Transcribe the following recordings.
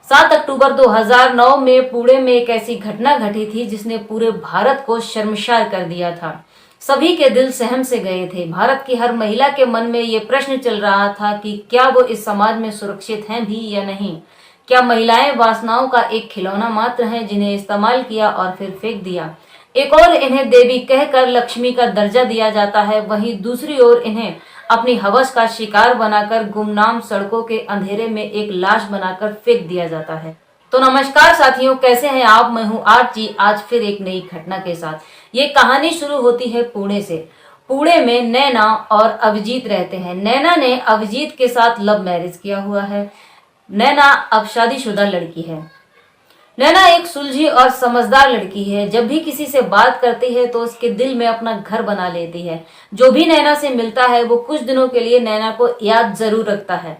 7 अक्टूबर 2009 में पुणे में एक ऐसी घटना घटी थी जिसने पूरे भारत को शर्मसार कर दिया था। सभी के दिल सहम से गए थे। भारत की हर महिला के मन में ये प्रश्न चल रहा था कि क्या वो इस समाज में सुरक्षित हैं भी या नहीं। क्या महिलाएं वासनाओं का एक खिलौना मात्र हैं जिन्हें इस्तेमाल किया और फिर फेंक दिया। एक और इन्हें देवी कहकर लक्ष्मी का दर्जा दिया जाता है, वहीं दूसरी ओर इन्हें अपनी हवस का शिकार बनाकर गुमनाम सड़कों के अंधेरे में एक लाश बनाकर फेंक दिया जाता है। तो नमस्कार साथियों, कैसे हैं आप। मैं हूं आरती, आज फिर एक नई घटना के साथ। ये कहानी शुरू होती है पुणे से। पुणे में नैना और अभिजीत रहते हैं। नैना ने अभिजीत के साथ लव मैरिज किया हुआ है। नैना अब शादीशुदा लड़की है। नैना एक सुलझी और समझदार लड़की है। जब भी किसी से बात करती है तो उसके दिल में अपना घर बना लेती है। जो भी नैना से मिलता है वो कुछ दिनों के लिए नैना को याद जरूर रखता है।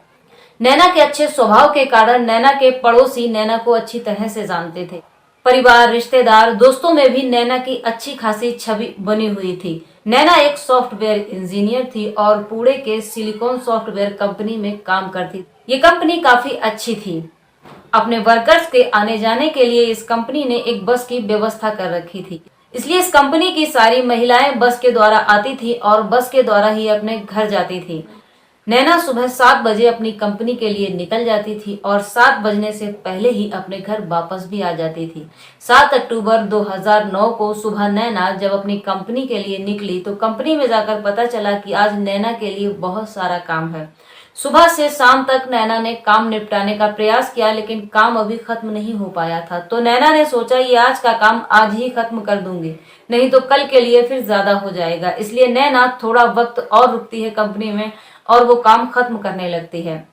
नैना के अच्छे स्वभाव के कारण नैना के पड़ोसी नैना को अच्छी तरह से जानते थे। परिवार, रिश्तेदार, दोस्तों में भी नैना की अच्छी खासी छवि बनी हुई थी। नैना एक सॉफ्टवेयर इंजीनियर थी और पुणे के सिलिकॉन सॉफ्टवेयर कंपनी में काम करती। ये कंपनी काफी अच्छी थी। अपने वर्कर्स के आने जाने के लिए इस कंपनी ने एक बस की व्यवस्था कर रखी थी। इसलिए इस कंपनी की सारी महिलाएं बस के द्वारा आती थी और बस के द्वारा ही अपने घर जाती थी। नैना सुबह 7 बजे अपनी कंपनी के लिए निकल जाती थी और 7 बजने से पहले ही अपने घर वापस भी आ जाती थी। 7 अक्टूबर 2009 को सुबह नैना जब अपनी कंपनी के लिए निकली तो कंपनी में जाकर पता चला कि आज नैना के लिए बहुत सारा काम है। सुबह से शाम तक नैना ने काम निपटाने का प्रयास किया, लेकिन काम अभी खत्म नहीं हो पाया था। तो नैना ने सोचा ये आज का काम आज ही खत्म कर दूंगी, नहीं तो कल के लिए फिर ज्यादा हो जाएगा। इसलिए नैना थोड़ा वक्त और रुकती है कंपनी में और वो काम खत्म करने लगती है।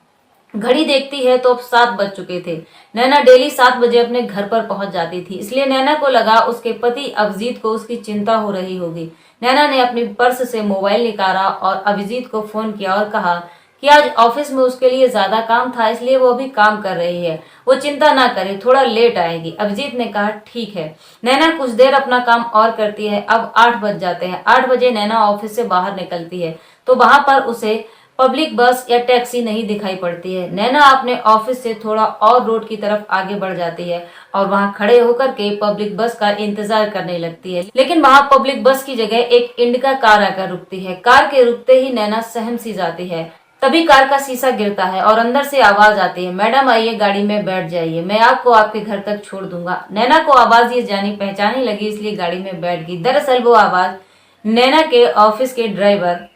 घड़ी देखती है तो अब 7 बज चुके थे। नैना डेली 7 बजे अपने घर पर पहुंच जाती थी, इसलिए नैना को लगा उसके पति अभिजीत को उसकी चिंता हो रही होगी। नैना ने अपनी पर्स से मोबाइल निकाला और अभिजीत को फोन किया और कहा कि आज ऑफिस में उसके लिए ज्यादा काम था, इसलिए वो अभी काम कर रही है, वो चिंता ना करे, थोड़ा लेट आएगी। अभिजीत ने कहा ठीक है। नैना कुछ देर अपना काम और करती है। अब 8 बज जाते हैं। 8 बजे नैना ऑफिस से बाहर निकलती है तो वहां पर उसे पब्लिक बस या टैक्सी नहीं दिखाई पड़ती है। नैना अपने ऑफिस से थोड़ा और रोड की तरफ आगे बढ़ जाती है और वहां खड़े होकर के पब्लिक बस का इंतजार करने लगती है, लेकिन वहां पब्लिक बस की जगह एक इंडिका कार आकर रुकती है। कार के रुकते ही नैना सहम सी जाती है। तभी कार का शीशा गिरता है और अंदर से आवाज आती है, मैडम आइए, गाड़ी में बैठ जाइए, मैं आपको आपके घर तक छोड़ दूंगा। नैना को आवाज ये जानी पहचानी लगी, इसलिए गाड़ी में बैठ गई। दरअसल वो आवाज नैना के ऑफिस के ड्राइवर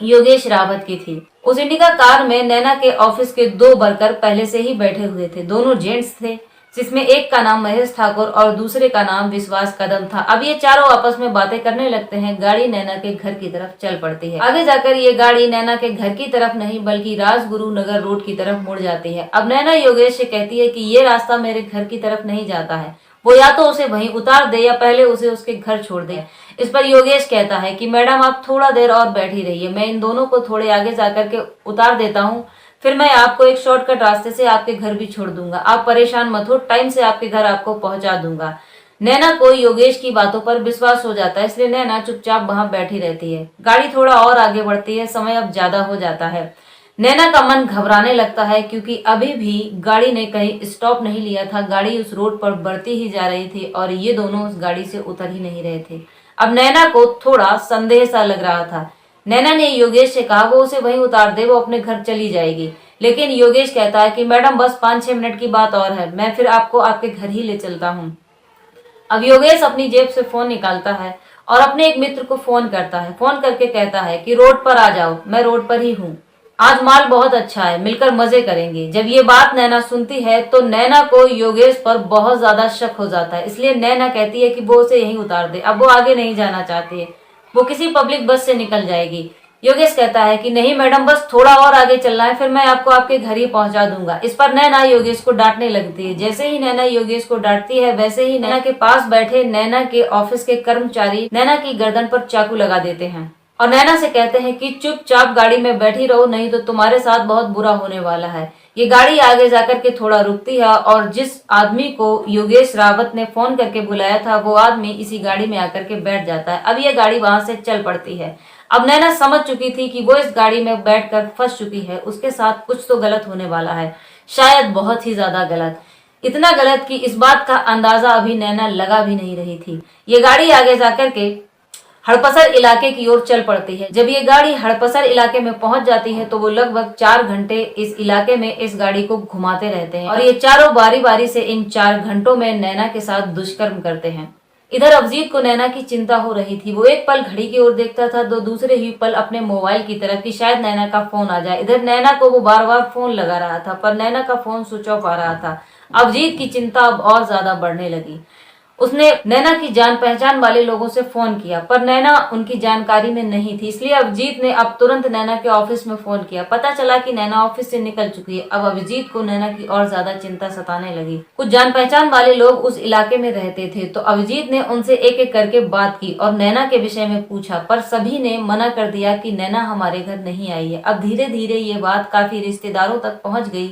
योगेश रावत की थी। उस इंडिका कार में नैना के ऑफिस के 2 वर्कर पहले से ही बैठे हुए थे। दोनों जेंट्स थे, जिसमें एक का नाम महेश ठाकुर और दूसरे का नाम विश्वास कदम था। अब ये चारों आपस में बातें करने लगते हैं। गाड़ी नैना के घर की तरफ चल पड़ती है। आगे जाकर ये गाड़ी नैना के घर की तरफ नहीं बल्कि राजगुरु नगर रोड की तरफ मुड़ जाती है। अब नैना योगेश से कहती है कि ये रास्ता मेरे घर की तरफ नहीं जाता है, वो या तो उसे वहीं उतार दे या पहले उसे उसके घर छोड़ दे। इस पर योगेश कहता है कि मैडम आप थोड़ा देर और बैठी रहिए, मैं इन दोनों को थोड़े आगे जाकर के उतार देता हूँ, फिर मैं आपको एक शॉर्टकट रास्ते से आपके घर भी छोड़ दूंगा। आप परेशान मत हो, टाइम से आपके घर आपको पहुंचा दूंगा। नैना को योगेश की बातों पर विश्वास हो जाता है, इसलिए नैना चुपचाप वहां बैठी रहती है। गाड़ी थोड़ा और आगे बढ़ती है। समय अब ज्यादा हो जाता है। नैना का मन घबराने लगता है क्योंकि अभी भी गाड़ी ने कहीं स्टॉप नहीं लिया था। गाड़ी उस रोड पर बढ़ती ही जा रही थी और ये दोनों उस गाड़ी से उतर ही नहीं रहे थे। अब नैना को थोड़ा संदेह सा लग रहा था। नैना ने योगेश से कहा वो उसे वहीं उतार दे, वो अपने घर चली जाएगी। लेकिन योगेश कहता है कि मैडम बस 5-6 मिनट की बात और है, मैं फिर आपको आपके घर ही ले चलता हूँ। अब योगेश अपनी जेब से फोन निकालता है और अपने एक मित्र को फोन करता है। फोन करके कहता है कि रोड पर आ जाओ, मैं रोड पर ही हूँ, आज माल बहुत अच्छा है, मिलकर मजे करेंगे। जब ये बात नैना सुनती है तो नैना को योगेश पर बहुत ज्यादा शक हो जाता है, इसलिए नैना कहती है कि वो उसे यहीं उतार दे। अब वो आगे नहीं जाना चाहती है, वो किसी पब्लिक बस से निकल जाएगी। योगेश कहता है कि नहीं मैडम, बस थोड़ा और आगे चलना है, फिर मैं आपको आपके घर ही पहुंचा दूंगा। इस पर नैना योगेश को डांटने लगती है। जैसे ही नैना योगेश को डांटती है वैसे ही नैना के पास बैठे नैना के ऑफिस के कर्मचारी नैना की गर्दन पर चाकू लगा देते हैं और नैना से कहते हैं कि चुपचाप गाड़ी में बैठी रहो, नहीं तो तुम्हारे साथ बहुत बुरा होने वाला है। ये गाड़ी आगे जाकर के थोड़ा रुकती है और जिस आदमी को योगेश रावत ने फोन करके बुलाया था वो आदमी इसी गाड़ी में आकर के बैठ जाता है। अब ये गाड़ी वहां से चल पड़ती है। अब नैना समझ चुकी थी कि वो इस गाड़ी में बैठकर फंस चुकी है, उसके साथ कुछ तो गलत होने वाला है, शायद बहुत ही ज्यादा गलत। इतना गलत कि इस बात का अंदाजा अभी नैना लगा भी नहीं रही थी। ये गाड़ी आगे जाकर के हड़पसर इलाके की ओर चल पड़ती है। जब ये गाड़ी हड़पसर इलाके में पहुंच जाती है तो वो लगभग 4 घंटे इस इलाके में इस गाड़ी को घुमाते रहते हैं और ये चारों बारी बारी से इन 4 घंटों में नैना के साथ दुष्कर्म करते हैं। इधर अभिजीत को नैना की चिंता हो रही थी। वो एक पल घड़ी की ओर देखता था तो दूसरे ही पल अपने मोबाइल की तरफ कि शायद नैना का फोन आ जाए। इधर नैना को वो बार बार फोन लगा रहा था पर नैना का फोन स्विच ऑफ आ रहा था। अभिजीत की चिंता अब और ज्यादा बढ़ने लगी। उसने नैना की जान पहचान वाले लोगों से फोन किया पर नैना उनकी जानकारी में नहीं थी, इसलिए अभिजीत ने अब तुरंत नैना के ऑफिस में फोन किया। पता चला कि नैना ऑफिस से निकल चुकी है। अब अभिजीत को नैना की और ज्यादा चिंता सताने लगी। कुछ जान पहचान वाले लोग उस इलाके में रहते थे तो अभिजीत ने उनसे एक एक करके बात की और नैना के विषय में पूछा पर सभी ने मना कर दिया कि नैना हमारे घर नहीं आई है। अब धीरे धीरे ये बात काफी रिश्तेदारों तक पहुंच गई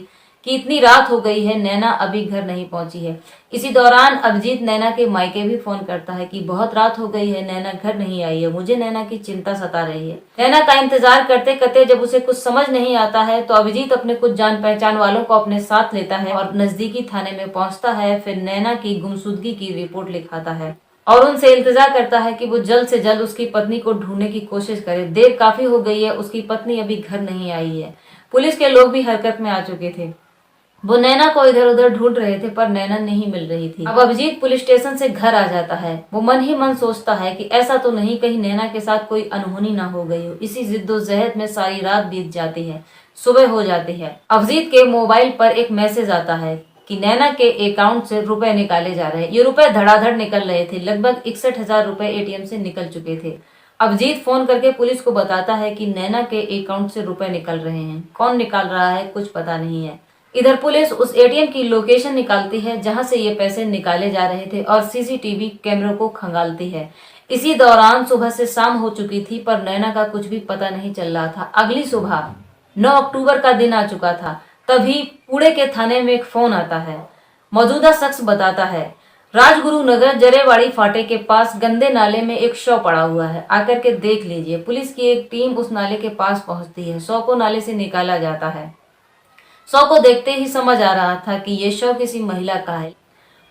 कि इतनी रात हो गई है, नैना अभी घर नहीं पहुंची है। इसी दौरान अभिजीत नैना के मायके भी फोन करता है कि बहुत रात हो गई है, नैना घर नहीं आई है, मुझे नैना की चिंता सता रही है। नैना का इंतजार करते करते जब उसे कुछ समझ नहीं आता है तो अभिजीत अपने कुछ जान पहचान वालों को अपने साथ लेता है और नजदीकी थाने में पहुंचता है। फिर नैना की गुमशुदगी की रिपोर्ट लिखाता है और उनसे इंतजार करता है कि वो जल्द से जल्द उसकी पत्नी को ढूंढने की कोशिश करे। देर काफी हो गई है, उसकी पत्नी अभी घर नहीं आई है। पुलिस के लोग भी हरकत में आ चुके थे। वो नैना को इधर उधर ढूंढ रहे थे पर नैना नहीं मिल रही थी। अब अभिजीत पुलिस स्टेशन से घर आ जाता है। वो मन ही मन सोचता है कि ऐसा तो नहीं कहीं नैना के साथ कोई अनहोनी ना हो गई हो। इसी जिद्दोजहद में सारी रात बीत जाती है। सुबह हो जाती है। अभिजीत के मोबाइल पर एक मैसेज आता है कि नैना के अकाउंट से रुपए निकाले जा रहे हैं। ये रुपए धड़ाधड़ निकल रहे थे। लगभग 61,000 रुपए एटीएम से निकल चुके थे। अभिजीत फोन करके पुलिस को बताता है कि नैना के अकाउंट से रुपए निकल रहे हैं। कौन निकाल रहा है कुछ पता नहीं है। इधर पुलिस उस एटीएम की लोकेशन निकालती है जहां से ये पैसे निकाले जा रहे थे और सीसीटीवी कैमरों को खंगालती है। इसी दौरान सुबह से शाम हो चुकी थी पर नैना का कुछ भी पता नहीं चल रहा था। अगली सुबह 9 अक्टूबर का दिन आ चुका था। तभी पुणे के थाने में एक फोन आता है। मौजूदा शख्स बताता है राजगुरु नगर जरेवाड़ी फाटे के पास गंदे नाले में एक शव पड़ा हुआ है, आकर के देख लीजिए। पुलिस की एक टीम उस नाले के पास पहुंचती है। शव को नाले से निकाला जाता है। शव को देखते ही समझ आ रहा था कि ये शव किसी महिला का है,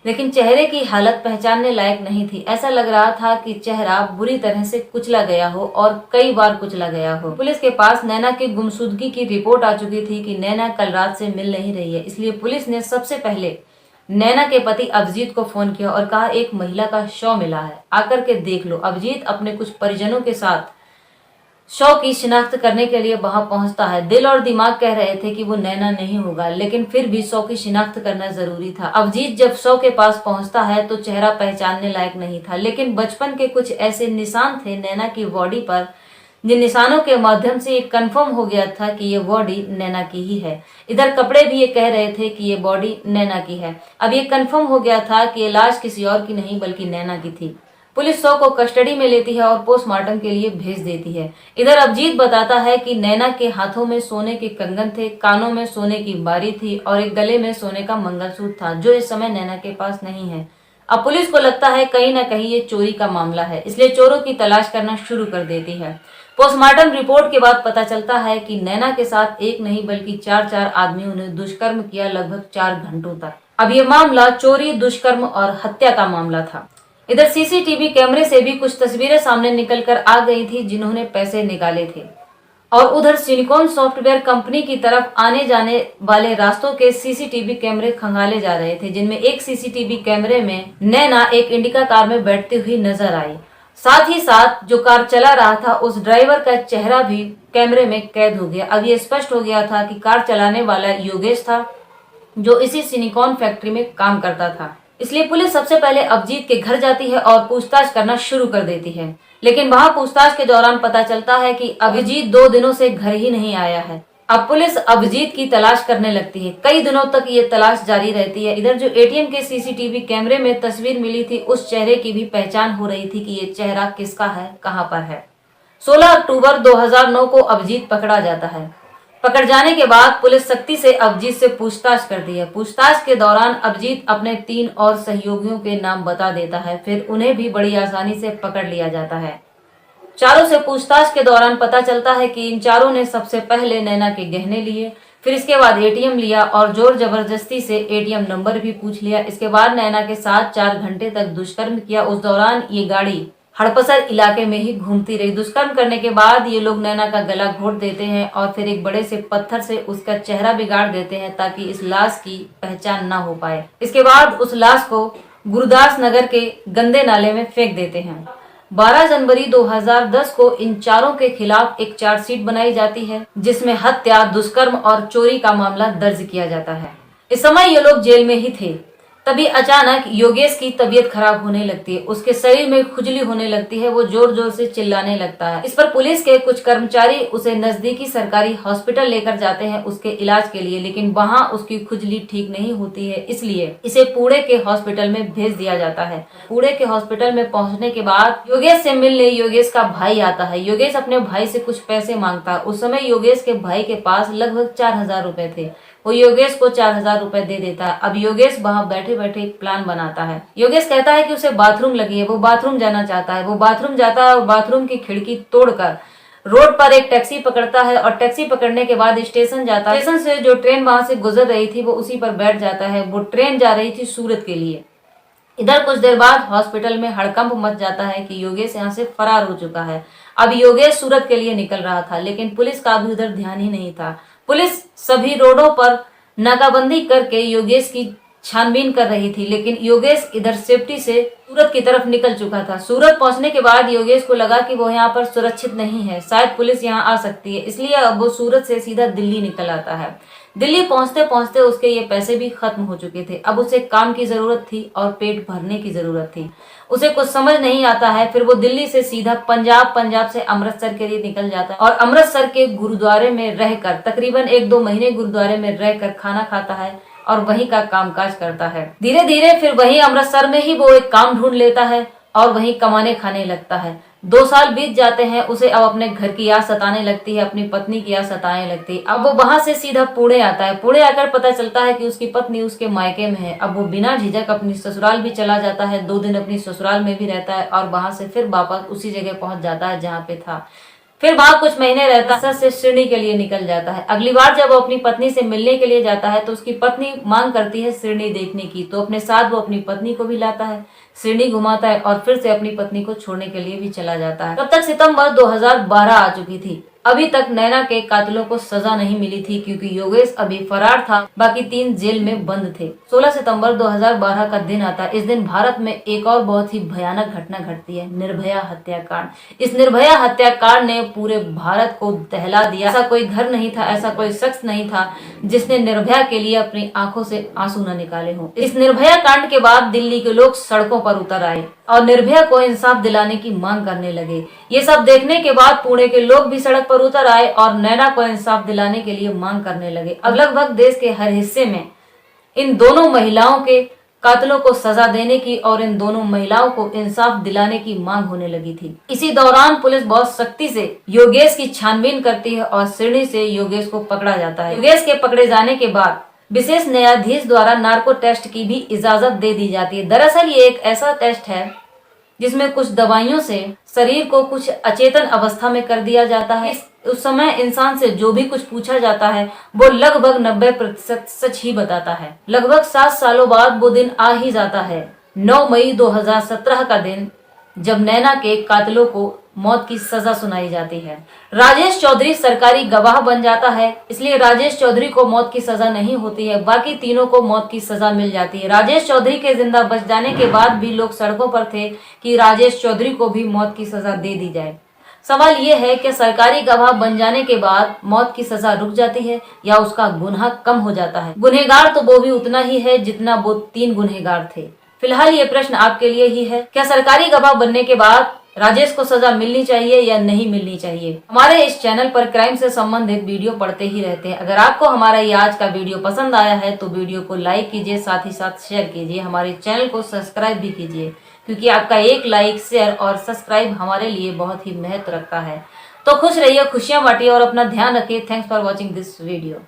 लेकिन चेहरे की हालत पहचानने लायक नहीं थी। ऐसा लग रहा था कि चेहरा बुरी तरह से कुचला गया हो और कई बार कुचला गया हो। पुलिस के पास नैना की गुमशुदगी की रिपोर्ट आ चुकी थी कि नैना कल रात से मिल नहीं रही है। इसलिए पुलिस ने सबसे पहले नैना के पति अभिजीत को फोन किया और कहा एक महिला का शव मिला है, आकर के देख लो। अभिजीत अपने कुछ परिजनों के साथ शव की शिनाख्त करने के लिए वहां पहुंचता है। दिल और दिमाग कह रहे थे कि वो नैना नहीं होगा, लेकिन फिर भी शव की शिनाख्त करना जरूरी था। अभिजीत जब शव के पास पहुंचता है तो चेहरा पहचानने लायक नहीं था, लेकिन बचपन के कुछ ऐसे निशान थे नैना की बॉडी पर जिन निशानों के माध्यम से ये कंफर्म हो गया था कि ये बॉडी नैना की ही है। इधर कपड़े भी ये कह रहे थे कि ये बॉडी नैना की है। अब ये कंफर्म हो गया था कि ये लाश किसी और की नहीं बल्कि नैना की थी। पुलिस शव को कस्टडी में लेती है और पोस्टमार्टम के लिए भेज देती है। इधर अभिजीत बताता है कि नैना के हाथों में सोने के कंगन थे, कानों में सोने की बारी थी और एक गले में सोने का मंगलसूत्र था, जो इस समय नैना के पास नहीं है। अब पुलिस को लगता है कहीं ना कहीं ये चोरी का मामला है, इसलिए चोरों की तलाश करना शुरू कर देती है। पोस्टमार्टम रिपोर्ट के बाद पता चलता है कि नैना के साथ एक नहीं बल्कि 4 आदमियों ने दुष्कर्म किया लगभग 4 घंटों तक। अब ये मामला चोरी, दुष्कर्म और हत्या का मामला था। इधर सीसीटीवी कैमरे से भी कुछ तस्वीरें सामने निकलकर आ गई थी जिन्होंने पैसे निकाले थे, और उधर सिलिकॉन सॉफ्टवेयर कंपनी की तरफ आने जाने वाले रास्तों के सीसीटीवी कैमरे खंगाले जा रहे थे, जिनमें एक सीसीटीवी कैमरे में नैना एक इंडिका कार में बैठती हुई नजर आई। साथ ही साथ जो कार चला रहा था उस ड्राइवर का चेहरा भी कैमरे में कैद हो गया। अब ये स्पष्ट हो गया था कि कार चलाने वाला योगेश था, जो इसी सिलिकॉन फैक्ट्री में काम करता था। इसलिए पुलिस सबसे पहले अभिजीत के घर जाती है और पूछताछ करना शुरू कर देती है, लेकिन वहां पूछताछ के दौरान पता चलता है कि अभिजीत 2 दिनों से घर ही नहीं आया है। अब पुलिस अभिजीत की तलाश करने लगती है। कई दिनों तक ये तलाश जारी रहती है। इधर जो एटीएम के सीसीटीवी कैमरे में तस्वीर मिली थी, उस चेहरे की भी पहचान हो रही थी कि ये चेहरा किसका है, कहां पर है। 16 अक्टूबर 2009 को अभिजीत पकड़ा जाता है। पकड़ जाने के बाद पुलिस सख्ती से अभिजीत से पूछताछ करती है। पूछताछ के दौरान अभिजीत अपने 3 और सहयोगियों के नाम बता देता है, फिर उन्हें भी बड़ी आसानी से पकड़ लिया जाता है। चारों से पूछताछ के दौरान पता चलता है कि इन चारों ने सबसे पहले नैना के गहने लिए, फिर इसके बाद एटीएम लिया और जोर जबरदस्ती से एटीएम नंबर भी पूछ लिया। इसके बाद नैना के साथ 4 घंटे तक दुष्कर्म किया। उस दौरान ये गाड़ी हड़पसर इलाके में ही घूमती रही। दुष्कर्म करने के बाद ये लोग नैना का गला घोट देते हैं और फिर एक बड़े से पत्थर से उसका चेहरा बिगाड़ देते हैं ताकि इस लाश की पहचान ना हो पाए। इसके बाद उस लाश को गुरुदास नगर के गंदे नाले में फेंक देते हैं। 12 जनवरी 2010 को इन चारों के खिलाफ एक चार्जशीट बनाई जाती है जिसमें हत्या, दुष्कर्म और चोरी का मामला दर्ज किया जाता है। इस समय ये लोग जेल में ही थे। तभी अचानक योगेश की तबीयत खराब होने लगती है। उसके शरीर में खुजली होने लगती है। वो जोर जोर से चिल्लाने लगता है। इस पर पुलिस के कुछ कर्मचारी उसे नजदीकी सरकारी हॉस्पिटल लेकर जाते हैं उसके इलाज के लिए, लेकिन वहां उसकी खुजली ठीक नहीं होती है, इसलिए इसे पुणे के हॉस्पिटल में भेज दिया जाता है। पुणे के हॉस्पिटल में पहुंचने के बाद योगेश से मिलने योगेश का भाई आता है। योगेश अपने भाई से कुछ पैसे मांगता है। उस समय योगेश के भाई के पास लगभग 4000 रुपए थे। वो योगेश को 4000 रुपए दे देता है। अब योगेश वहां बैठे बैठे एक प्लान बनाता है। योगेश कहता है कि उसे बाथरूम लगी है, वो बाथरूम जाना चाहता है। वो बाथरूम जाता है और बाथरूम की खिड़की तोड़कर रोड पर एक टैक्सी पकड़ता है और टैक्सी पकड़ने के बाद स्टेशन जाता है। स्टेशन से जो ट्रेन वहां से गुजर रही थी वो उसी पर बैठ जाता है। वो ट्रेन जा रही थी सूरत के लिए। इधर कुछ देर बाद हॉस्पिटल में हड़कंप मच जाता है कि योगेश यहाँ से फरार हो चुका है। अब योगेश सूरत के लिए निकल रहा था, लेकिन पुलिस का भी उधर ध्यान ही नहीं था। पुलिस सभी रोडों पर नाकाबंदी करके योगेश की छानबीन कर रही थी, लेकिन योगेश इधर सेफ्टी से सूरत की तरफ निकल चुका था। सूरत पहुंचने के बाद योगेश को लगा कि वो यहाँ पर सुरक्षित नहीं है, शायद पुलिस यहाँ आ सकती है, इसलिए अब वो सूरत से सीधा दिल्ली निकल आता है। दिल्ली पहुंचते पहुंचते उसके ये पैसे भी खत्म हो चुके थे। अब उसे काम की जरूरत थी और पेट भरने की जरूरत थी। उसे कुछ समझ नहीं आता है। फिर वो दिल्ली से सीधा पंजाब, पंजाब से अमृतसर के लिए निकल जाता है और अमृतसर के गुरुद्वारे में रहकर तकरीबन 1-2 महीने गुरुद्वारे में रहकर खाना खाता है और वहीं का कामकाज करता है। धीरे धीरे फिर वहीं अमृतसर में ही वो एक काम ढूंढ लेता है और वहीं कमाने खाने लगता है। 2 साल बीत जाते हैं। उसे अब अपने घर की याद सताने लगती है, अपनी पत्नी की याद सताने लगती है। अब वो वहां से सीधा पुणे आता है। पुणे आकर पता चलता है कि उसकी पत्नी उसके मायके में है। अब वो बिना झिझक अपनी ससुराल भी चला जाता है। 2 दिन अपनी ससुराल में भी रहता है और वहां से फिर वापस उसी जगह पहुंच जाता है जहाँ पे था। फिर वहां कुछ महीने रहता है, से शिरडी के लिए निकल जाता है। अगली बार जब वो अपनी पत्नी से मिलने के लिए जाता है तो उसकी पत्नी मांग करती है शिरडी देखने की, तो अपने साथ वो अपनी पत्नी को भी लाता है, शिरडी घुमाता है और फिर से अपनी पत्नी को छोड़ने के लिए भी चला जाता है। तब तक सितंबर 2012 आ चुकी थी। अभी तक नैना के कातिलों को सजा नहीं मिली थी क्योंकि योगेश अभी फरार था, बाकी 3 जेल में बंद थे। 16 सितंबर 2012 का दिन आता है। इस दिन भारत में एक और बहुत ही भयानक घटना घटती है, निर्भया हत्याकांड। इस निर्भया हत्याकांड ने पूरे भारत को दहला दिया। ऐसा कोई घर नहीं था, ऐसा कोई शख्स नहीं था जिसने निर्भया के लिए अपनी आंखों से आंसू न निकाले हों। इस निर्भया कांड के बाद दिल्ली के लोग सड़कों पर उतर आए और निर्भया को इंसाफ दिलाने की मांग करने लगे। ये सब देखने के बाद पुणे के लोग भी सड़क पर उतर आए और नैना को इंसाफ दिलाने के लिए मांग करने लगे। अब लगभग देश के हर हिस्से में इन दोनों महिलाओं के कातिलों को सजा देने की और इन दोनों महिलाओं को इंसाफ दिलाने की मांग होने लगी थी। इसी दौरान पुलिस बहुत सख्ती से योगेश की छानबीन करती है और शिरडी से योगेश को पकड़ा जाता है। योगेश के पकड़े जाने के बाद विशेष न्यायाधीश द्वारा नार्को टेस्ट की भी इजाजत दे दी जाती है। दरअसल ये एक ऐसा टेस्ट है जिसमें कुछ दवाइयों से शरीर को कुछ अचेतन अवस्था में कर दिया जाता है। उस समय इंसान से जो भी कुछ पूछा जाता है वो लगभग 90% सच ही बताता है। लगभग 7 सालों बाद वो दिन आ ही जाता है, 9 मई 2017 का दिन, जब नैना के कातिलों को मौत की सजा सुनाई जाती है। राजेश चौधरी सरकारी गवाह बन जाता है, इसलिए राजेश चौधरी को मौत की सजा नहीं होती है, बाकी तीनों को मौत की सजा मिल जाती है। राजेश चौधरी के जिंदा बच जाने के बाद भी लोग सड़कों पर थे कि राजेश चौधरी को भी मौत की सजा दे दी जाए। सवाल ये है कि सरकारी गवाह बन जाने के बाद मौत की सजा रुक जाती है या उसका गुनाह कम हो जाता है। गुनहगार तो वो भी उतना ही है जितना वो 3 गुनहगार थे। फिलहाल ये प्रश्न आपके लिए ही है, क्या सरकारी गवाह बनने के बाद राजेश को सजा मिलनी चाहिए या नहीं मिलनी चाहिए? हमारे इस चैनल पर क्राइम से संबंधित वीडियो पढ़ते ही रहते हैं। अगर आपको हमारा ये आज का वीडियो पसंद आया है तो वीडियो को लाइक कीजिए, साथ ही साथ शेयर कीजिए। हमारे चैनल को सब्सक्राइब भी कीजिए, क्योंकि आपका एक लाइक, शेयर और सब्सक्राइब हमारे लिए बहुत ही महत्व रखता है। तो खुश रहिए, खुशियां बांटिए और अपना ध्यान रखिए। Thanks for watching this video.